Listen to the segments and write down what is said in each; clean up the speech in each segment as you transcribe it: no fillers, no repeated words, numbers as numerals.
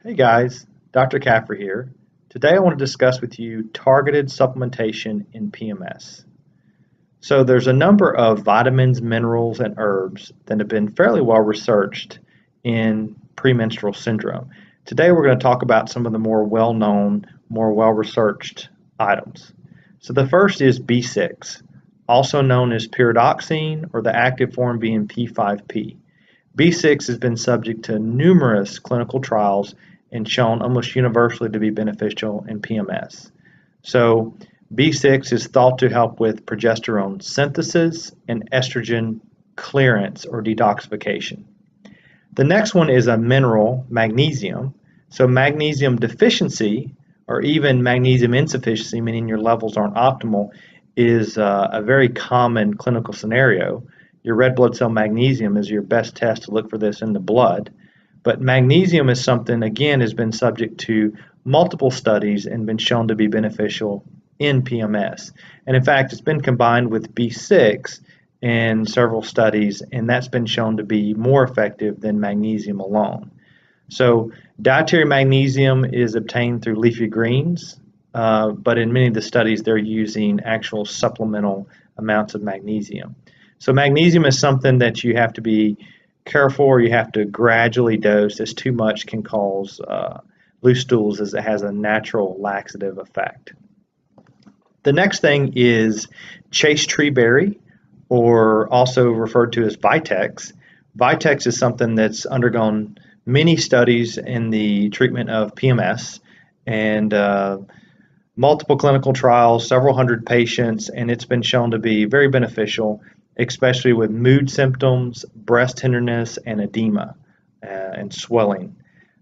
Hey guys, Dr. Caffery here. Today I want to discuss with you targeted supplementation in PMS. So there's a number of vitamins, minerals, and herbs that have been fairly well researched in premenstrual syndrome. Today we're going to talk about some of the more well-known, more well-researched items. So the first is B6, also known as pyridoxine, or the active form being P5P. B6 has been subject to numerous clinical trials and shown almost universally to be beneficial in PMS. So B6 is thought to help with progesterone synthesis and estrogen clearance or detoxification. The next one is a mineral, magnesium. So magnesium deficiency or even magnesium insufficiency, meaning your levels aren't optimal, is a very common clinical scenario. Your red blood cell magnesium is your best test to look for this in the blood. But magnesium is something, again, has been subject to multiple studies and been shown to be beneficial in PMS. And in fact, it's been combined with B6 in several studies, and that's been shown to be more effective than magnesium alone. So dietary magnesium is obtained through leafy greens, but in many of the studies, they're using actual supplemental amounts of magnesium. So magnesium is something that you have to be careful, or you have to gradually dose, as too much can cause loose stools, as it has a natural laxative effect. The next thing is chase tree berry, or also referred to as Vitex. Vitex is something that's undergone many studies in the treatment of PMS and multiple clinical trials, several hundred patients, and it's been shown to be very beneficial, especially with mood symptoms, breast tenderness, and edema and swelling.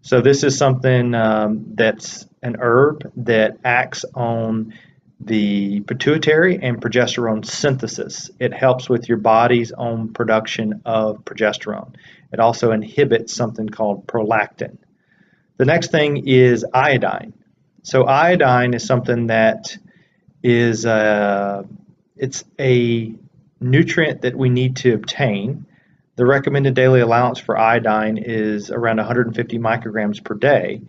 So this is something that's an herb that acts on the pituitary and progesterone synthesis. It helps with your body's own production of progesterone. It also inhibits something called prolactin. The next thing is iodine. So iodine is something that is it's a nutrient that we need to obtain. The recommended daily allowance for iodine is around 150 micrograms per day,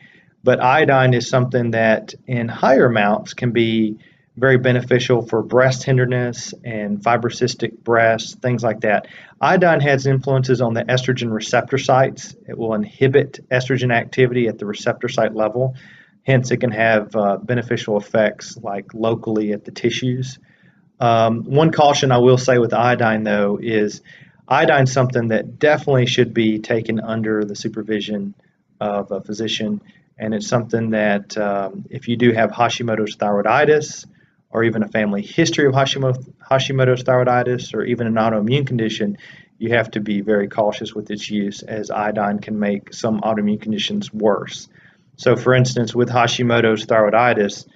but iodine is something that in higher amounts can be very beneficial for breast tenderness and fibrocystic breasts, things like that. Iodine has influences on the estrogen receptor sites. It will inhibit estrogen activity at the receptor site level. Hence, it can have beneficial effects like locally at the tissues. One caution I will say with iodine, though, is iodine is something that definitely should be taken under the supervision of a physician, and it's something that if you do have Hashimoto's thyroiditis, or even a family history of Hashimoto's thyroiditis, or even an autoimmune condition, you have to be very cautious with its use, as iodine can make some autoimmune conditions worse. So, for instance, with Hashimoto's thyroiditis,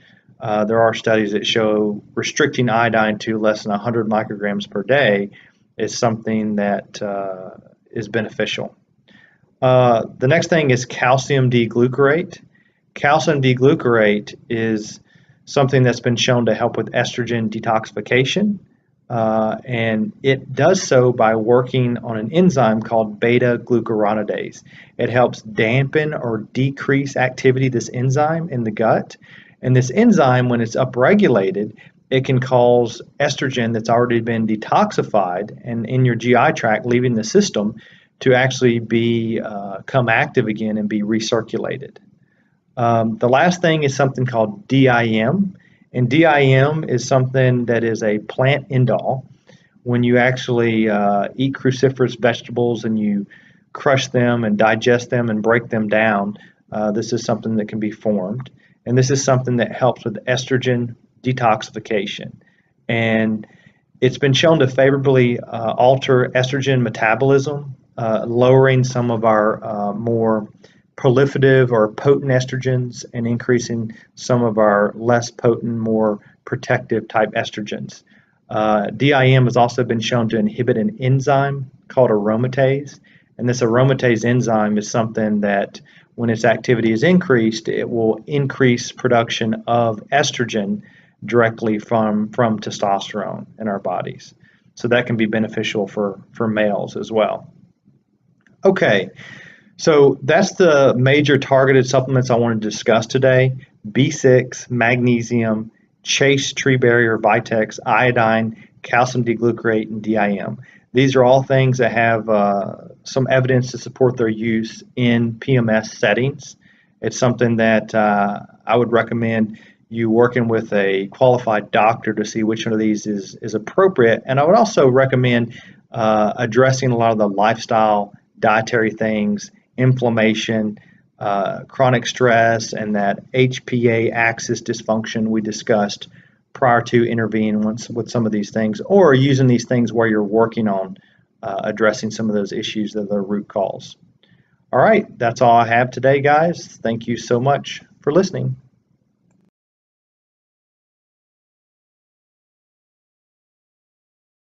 there are studies that show restricting iodine to less than 100 micrograms per day is something that is beneficial. The next thing is calcium D-glucarate. Calcium D-glucarate is something that's been shown to help with estrogen detoxification, and it does so by working on an enzyme called beta-glucuronidase. It helps dampen or decrease activity of this enzyme in the gut. And this enzyme, when it's upregulated, it can cause estrogen that's already been detoxified and in your GI tract, leaving the system, to actually become active again and be recirculated. The last thing is something called DIM. And DIM is something that is a plant indole. When you actually eat cruciferous vegetables and you crush them and digest them and break them down, this is something that can be formed. And this is something that helps with estrogen detoxification. And it's been shown to favorably alter estrogen metabolism, lowering some of our more proliferative or potent estrogens and increasing some of our less potent, more protective type estrogens. DIM has also been shown to inhibit an enzyme called aromatase. And this aromatase enzyme is something that when its activity is increased, it will increase production of estrogen directly from testosterone in our bodies. So that can be beneficial for males as well. Okay, So that's the major targeted supplements I want to discuss today: B6, magnesium, Chase Tree Barrier, Vitex, iodine, calcium D-glucarate, and DIM. These are all things that have some evidence to support their use in PMS settings. It's something that I would recommend you working with a qualified doctor to see which one of these is appropriate. And I would also recommend addressing a lot of the lifestyle, dietary things, inflammation, chronic stress, and that HPA axis dysfunction we discussed prior to intervening with some of these things, or using these things where you're working on addressing some of those issues that are root cause. All right, that's all I have today, guys. Thank you so much for listening.